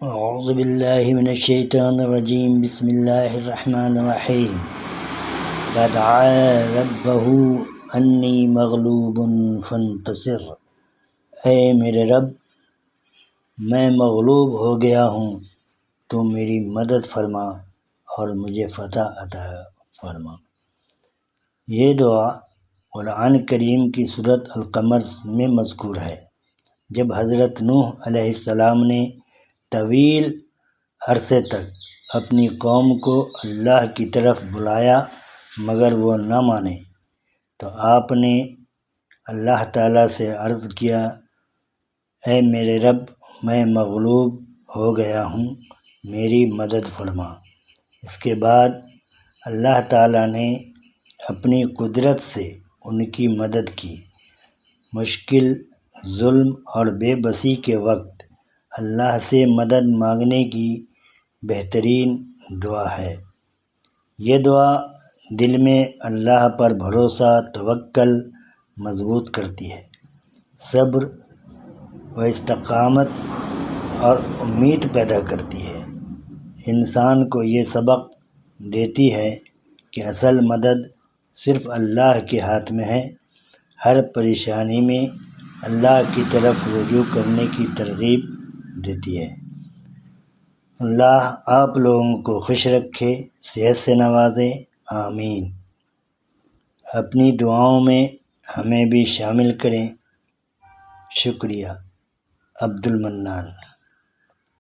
اعوذ باللہ من الشیطان الرجیم، بسم اللہ الرحمن الرحیم۔ فدعا ربہ انی مغلوب فانتصر، اے میرے رب میں مغلوب ہو گیا ہوں، تو میری مدد فرما اور مجھے فتح عطا فرما۔ یہ دعا قرآن کریم کی سورۃ القمر میں مذکور ہے۔ جب حضرت نوح علیہ السلام نے طویل عرصے تک اپنی قوم کو اللہ کی طرف بلایا مگر وہ نہ مانے، تو آپ نے اللہ تعالیٰ سے عرض کیا، اے میرے رب میں مغلوب ہو گیا ہوں، میری مدد فرما۔ اس کے بعد اللہ تعالیٰ نے اپنی قدرت سے ان کی مدد کی۔ مشکل، ظلم اور بے بسی کے وقت اللہ سے مدد مانگنے کی بہترین دعا ہے۔ یہ دعا دل میں اللہ پر بھروسہ، توکل مضبوط کرتی ہے، صبر و استقامت اور امید پیدا کرتی ہے۔ انسان کو یہ سبق دیتی ہے کہ اصل مدد صرف اللہ کے ہاتھ میں ہے۔ ہر پریشانی میں اللہ کی طرف رجوع کرنے کی ترغیب دیتی ہے۔ اللہ آپ لوگوں کو خوش رکھے، صحت سے نوازے، آمین۔ اپنی دعاؤں میں ہمیں بھی شامل کریں۔ شکریہ۔ عبد المنان۔